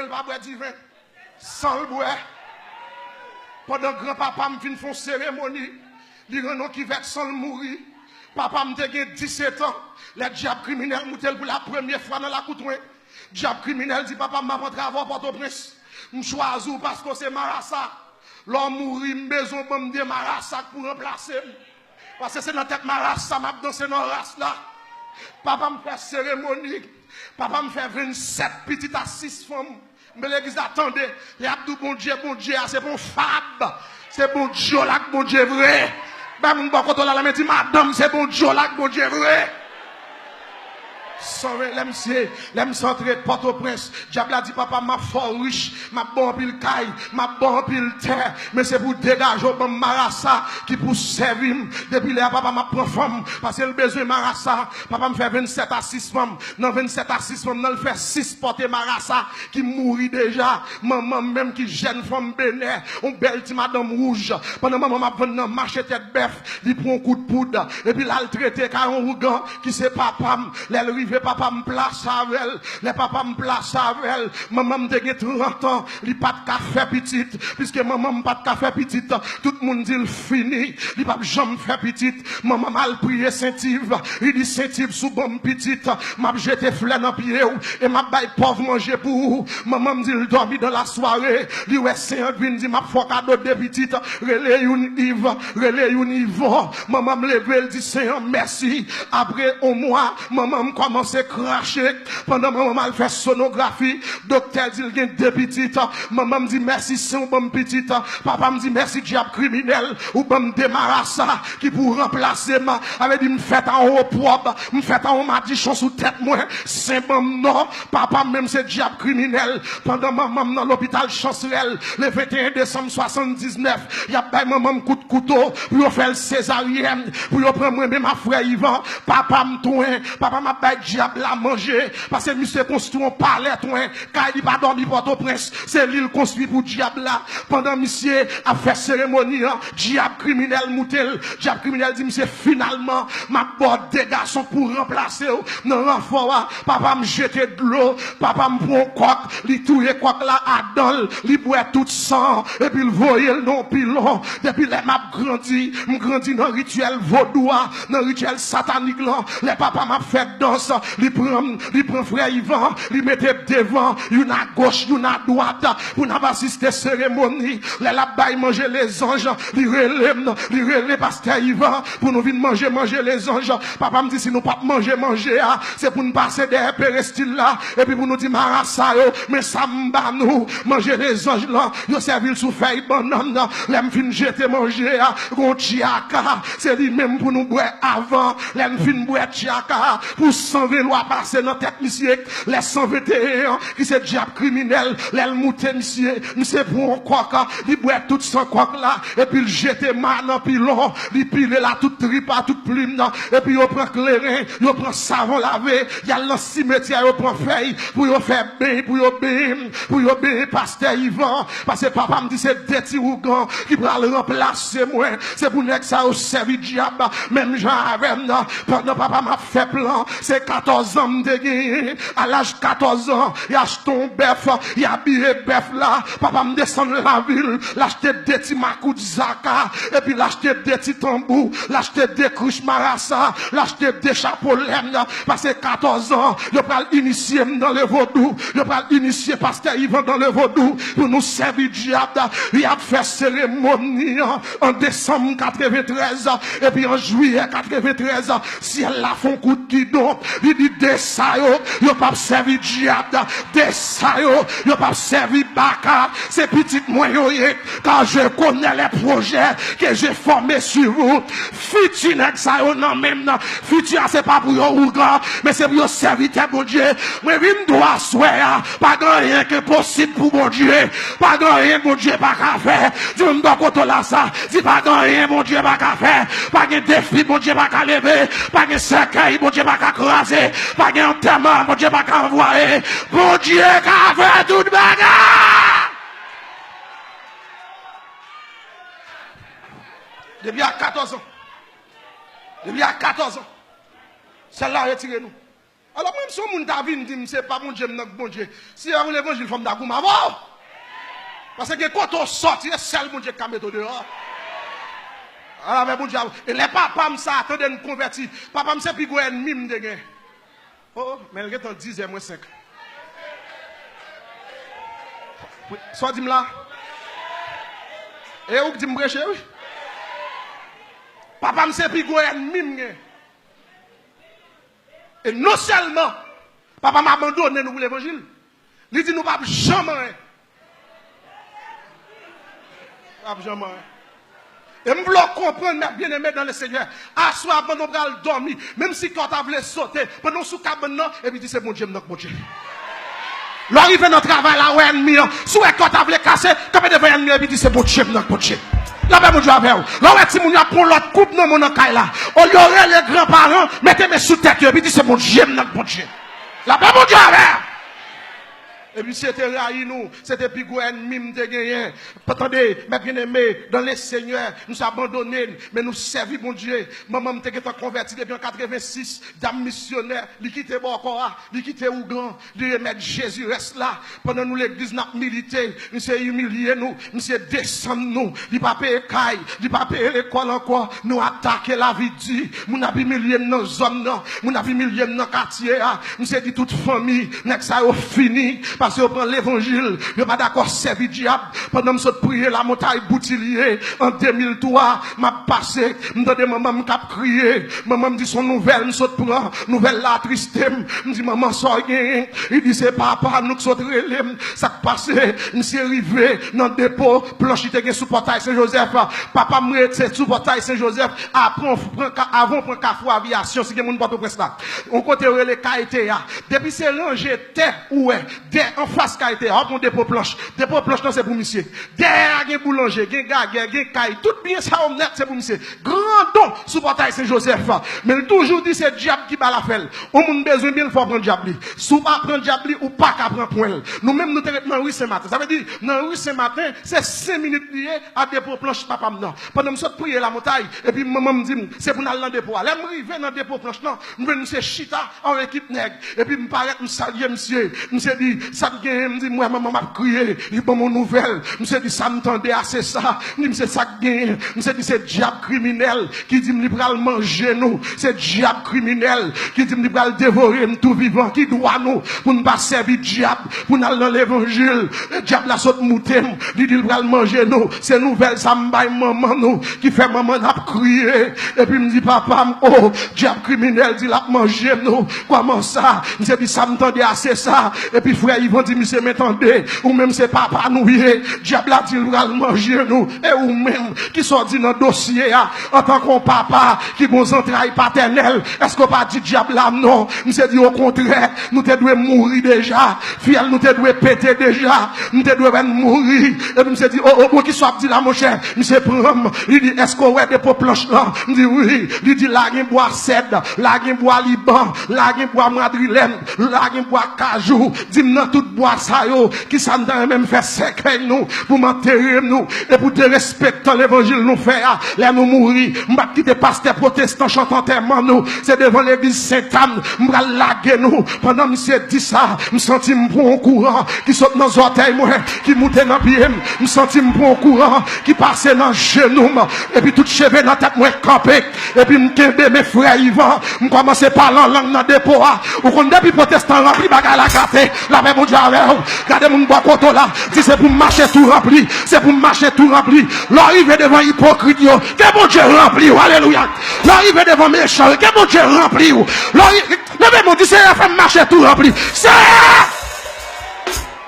elle va boire du vin. Sans le boire. Pendant que grand-papa me fait une cérémonie, il y a un qui va sans le mourir. Papa me dit 17 ans. Les diables criminels m'ont pour la première fois dans la coutouin. Diable criminel dit papa m'a pas travail Port-au-Prince. Je choisis parce que c'est Marassa. L'homme mourit, besoin de me Marassa pour remplacer. Parce que c'est dans tête Marassa, m'a dansé dans la race là. Papa me fait cérémonie. Papa me fait 27 petites à 6 femmes. Mais l'église attendez. Il y a tout bon Dieu, c'est bon fab. C'est bon Dieu là, bon Dieu vrai. Ben, mon bon côté là, la dit madame, c'est bon Dieu là, bon Dieu vrai. L'aime centré de Port-au-Prince. Diable a dit papa m'a fort riche, m'a bon pile caille, m'a bon pile terre, mais c'est pour dégager au bon Marassa qui pour servir. Depuis là papa m'a prend femme parce que le besoin Marassa. Papa me fait 27 à 6 femmes. Dans 27 à 6 femmes, dans le fait 6 porter Marassa qui mourit déjà. Maman même qui jeune femme béné, on belle petite madame rouge. Pendant maman m'a venu marcher tête bœuf, il prend un coup de poudre et puis là le traité car on rougan qui c'est papa. Papa me place avec elle, les papas me place avec elle, maman me dégué 30 ans, il pas de café petite, puisque maman me pas de café petite, tout le monde dit il fini, il pas jamais fait petite, maman m'a prié Saint-Yves, il dit Saint-Yves sous bonne petite, m'a jeté fleur dans pied et m'a bail pauvre manger pour vous, maman me dit il dormi dans la soirée, il ouais Saint-Yves dit m'a fait cadeau de petite, relais une Yves, relais une Yvon, maman me levé, elle dit Seigneur merci, après au mois, maman me commence à cracher pendant maman m'a fait sonographie docteur dit il y a 2 petites maman me dit merci c'est un bon petite papa me dit merci diable criminel ou bon démarrage qui pour remplacer ma avait dit me fait en haut propre me fait en haut madichon sous tête moi c'est bon non papa même c'est diable criminel pendant maman dans l'hôpital Chancerelle le 21 décembre 79 il y a pas maman coup de couteau pour faire le césarienne pour prendre moi même ma frère Yvan papa me tourne papa m'a diable à manger parce que monsieur construit un palais car il pas dormi Port-au-Prince c'est l'île construit pour diable là pendant monsieur a fait cérémonie diable criminel moutel diable criminel dit monsieur finalement m'a bord des garçons pour remplacer dans l'enfant papa me jeter de l'eau papa me prend coq li touyer coq là à dol li boit tout sang et puis il voyait le non pilon depuis les m'a grandi dans le rituel vaudou dans le rituel satanique là les papa m'a fait danse il prend frère Yvan, il mettait devant, une à gauche, une à droite, pour n'avoir assisté cérémonie. Les là-bas, manger les anges, il relève pasteur Yvan, pour nous venir manger les anges. Papa me dit, si nous pas manger, c'est pour nous passer des pérestil là, et puis pour nous dire, Marassa, mais ça m'ba nous, manger les anges là, yo servi sous feuille banane, l'aime fin jeter manger, gontiaka, c'est lui-même pour nous boire avant, l'aime fin boire tiaka, pour 120 lois passer dans tête monsieur les 121 qui c'est diable criminel les mouté monsieur pour un coq il boit tout son coq là et puis il jette mal dans pilon il pile là toute tripa toute plume et puis il prend clairin il prend savon lavé il y a le cimetière il prend feuille pour il faire bain pour il pasteur Yvan parce que papa me dit c'est des petits ougans qui va le remplacer moi c'est pour nèg ça au servi diable même Jean avec pendant papa m'a fait plan c'est 14 ans de gagné à l'âge 14 ans il achète un bœuf il habillé bœuf là papa me descend la ville l'acheter des petits makou de zaka et puis l'acheter des petits tambours l'acheter des couches marassa l'acheter des chapeaux laine parce que 14 ans je pral initier dans le vaudou je pral initier pasteur Yvan dans le vaudou pour nous servir diable il a fait cérémonie en décembre 93 et puis en juillet 93 si elle la font coup de guidon il dit des ça yo pas servi diable des ça yo pas servi baka c'est petit moyen car je connais les projets que j'ai formés sur vous futur ça yo non même non futur c'est pas pour yo mais c'est pour yo serviteur bon Dieu moi vinn doit soir pas rien que possible pour bon Dieu pas rien bon Dieu pas qu'à faire tu me dois côté là ça dis pas rien bon Dieu pas qu'à faire pas de défi bon Dieu pas qu'à lever pas de cercueil bon Dieu pas qu'à craser pas de enterrement bon Dieu pas qu'à envoyer bon Dieu qu'à faire toute bagarre depuis à 14 ans depuis à 14 ans celle-là retirez-nous Alors même si on t'a vu dit c'est pas mon Dieu notre bon Dieu. Si on l'évangile femme d'agouma avant. Parce que quand on sort, c'est seul mon Dieu qui met dehors. Alors mais bon Dieu, et les papas ça attendent nous convertir. Papa me c'est plus gros ennemi me de oh, mais il est en 10 moins 5. Soit dis-moi là. Et où dit me prêcher oui? Papa me c'est plus gros ennemi. Et non seulement papa m'a abandonné nous pour l'évangile. Il dit nous pas jamais. Pas jamais. Et je veux comprendre, mes bien-aimés dans le Seigneur. À soir, pendant qu'on va dormir, même si quand on voulait sauter, pendant sous cabane, et puis dit c'est mon Dieu, notre bon Dieu. L'arrivée dans le travail, là, où ennemi, sous quand on voulait casser, quand on devait ennemi, et puis dit c'est mon Dieu, notre bon Dieu. Là, ben, mon Dieu, avec vous. Là, où si mon Dieu prend l'autre coupe, non, mon encaille là. On y aurait les grands-parents, mettez-moi sous tête, et puis dit c'est mon Dieu, notre bon Dieu. Là, ben, mon Dieu, avec vous. Et puis c'était raï nous, c'était plus gros ennemi de gagner. Attendez, mes bien-aimés, dans les seigneurs, nous abandonnés, mais nous servons mon Dieu. Maman m'était converti depuis en 86, dame missionnaire, li quitté Bokora, li quitté Ougan, li remettre Jésus reste là. Pendant nous l'église n'a milité, nous s'est humilié nous, nous s'est descendu nous, li pas payé caille, li pas payé l'école encore, nous attaquer la vie dit, nous n'a humilié nos zones non, nous n'a humilié nos quartiers, nous s'est dit toute famille, n'est ça au fini. Parce que prend l'évangile, je pas d'accord servir diable. Pendant que je prier la montagne Boutillier en 2003, m'a passé, m'entendais maman m'a crié, maman me dit son nouvelle, me saute prend, nouvelle la triste, me dit maman sort rien. Il dit c'est papa nous saute relé, ça passé, m'sais arrivé dans le dépôt, planchité sous portail Saint-Joseph, papa me c'est sous portail Saint-Joseph, avant prend cafou aviation, si quelqu'un porte presse là. On côté les KTA, depuis c'est rangé terre ouais, en face qualité, on prend dépôt planche. Dépôt planche, non, c'est pour monsieur. Derrière, il y a boulanger, il y a gaguerre, il y a caille. Tout bien ça, on net, c'est pour monsieur. Grand don sous portail Saint-Joseph. Mais il toujours dit, c'est diable qui bat la felle. On a besoin bien, il faut prendre diable. Sous pas prendre diable ou pas qu'à prendre point. Nous-mêmes, nous sommes dans la rue ce matin. Ça veut dire, dans la rue ce matin, c'est 5 minutes liées à dépôt planche, papa non. Pendant que je prier la montagne, et puis maman me dit, c'est pour aller dans le dépôt. Là, je arrive dans le dépôt planche, non. Je vais nous chita en équipe nègre. Et puis, je me paraît, je salue monsieur. Je me dit, ça me dit, moi, maman m'a crié, il bon mon nouvelle. Je me dit, ça me tendait assez ça. Je me dit, ça gagne. Je me dit, c'est diable criminel qui dit, il va manger nous. C'est diable criminel qui dit, il va dévorer tout vivant, qui doit nous, pour ne pas servir diable, pour nous aller dans l'évangile. Le diable la saute mouté, il dit, il va manger nous. C'est nouvelle, ça me baille maman nous, qui fait maman a crié. Et puis, me dit, papa, oh, diable criminel, dit, la manger nous. Comment ça? Je me dit, ça me tendait assez ça. Et puis, frère, ils vont dire, monsieur, m'entendez, ou même c'est papa nous, diable a dit, il va manger nous, et ou même, qui sont dit dans le dossier, en tant qu'on papa, qui vont entrailles paternelles, est-ce qu'on pas dit diable là, non, monsieur dit au contraire, nous te devons mourir déjà, fiel, nous te devons péter déjà, nous te devons mourir, et puis monsieur dit, oh, qui soit dit là, mon cher, monsieur prend, il dit, est-ce qu'on ouais des pots planches là, il dit oui, il dit, là, il boit cèdre, là, il boit liban, là, il boit madrilène, là, il boit cajou, dis-moi tout bois ça yo, qui s'en même fait secret nous, pour m'enterrer nous, et pour te respecter l'évangile nous faire, là nous mourir, m'ba quitter pasteur protestant chantant tellement nous, c'est devant l'église Sainte-Anne, m'ba laguer nous, pendant monsieur dit ça, m'senti m'prend courant, qui saute dans les orteils moi, qui monte dans pied, m'senti m'prend courant, qui passe dans genou, et puis tout cheveux dans tête moi campé, et puis m'kembe mes frères Yvan, m'commence à parler en langue dans dépôt, ou qu'on depuis protestant rempli bagarre la gâté, la même Dieu avec vous, regardez mon bois coton là, si c'est pour marcher tout rempli, c'est pour marcher tout rempli, l'arrivée devant hypocrite, que bon Dieu rempli, alléluia, l'arrivée devant méchant, que bon Dieu rempli, le même Dieu c'est la femme marcher tout rempli, c'est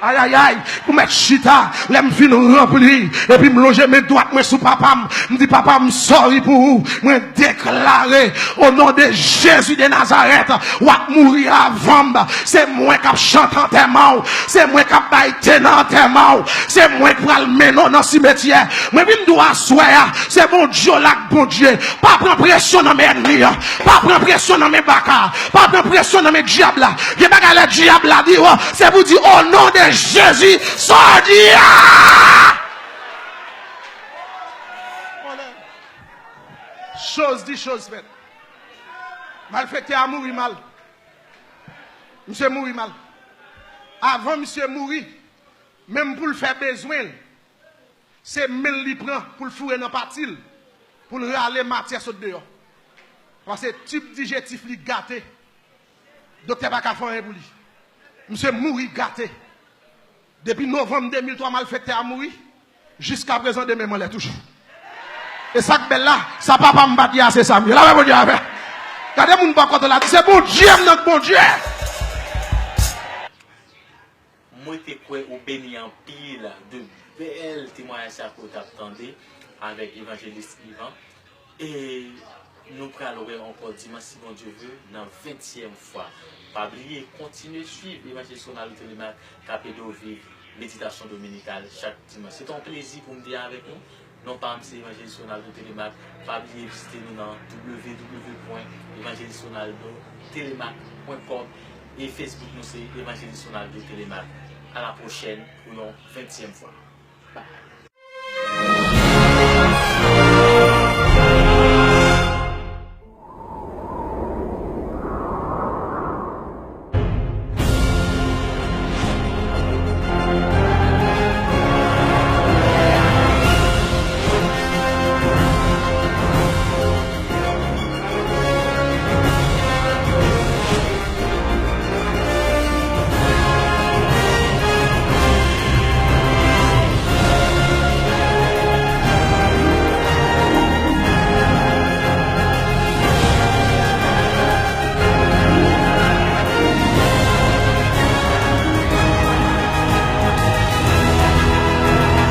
aïe aïe aïe, pour mettre chita, l'aime fin rempli, et puis me loger mes doigts, moi sous papa, me dit papa, me sorry pour vous, me déclarer, au nom de Jésus de Nazareth, ou à mourir avant, c'est moi qui chante en tes mains, c'est moi qui baille dans tes mains, c'est moi qui prends le ménon dans le cimetière, moi je dois asseoir, c'est mon Dieu là, bon Dieu, pas prendre pression dans mes ennemis, pas prendre pression dans mes bacas, pas prendre pression dans mes diables, il y a pas le diable là, dit, c'est vous dire au nom de Jésus, sortir. Chose dit, chose faite. Mal fait à mourir mal. Monsieur mourit mal. Avant monsieur mourir, même pour le faire besoin, c'est même lui prend pour le fouer dans partie, pour le râler matière sur dehors. Parce que type digestif li gâté. Docteur pas faire pour lui. Monsieur mourir gâté. Depuis novembre 2003 mal fêté à mourir jusqu'à présent de même on l'est toujours. Et ça que là, ça papa me bat c'est ça. Là mon Dieu avec. Regardez mon pas contre là, c'est bon Dieu notre bon Dieu. Moi, je suis béni en pile de belles témoignages que vous attendez avec l'évangéliste Yvan. Et nous allons encore dimanche, si mon Dieu veut, dans la 20e fois. Pas oublier, continuez à suivre l'évangéliste Sonal Télémac, Capédo vivre méditation dominicale chaque dimanche. C'est un plaisir pour me dire avec nous. Non pas c'est l'évangéliste Sonal Télémac. Pas oublier visiter nous dans www.évangéliste-sonal-télémac.com et Facebook nous c'est évangéliste Sonal Télémac. À la prochaine pour une 20e fois. Bye.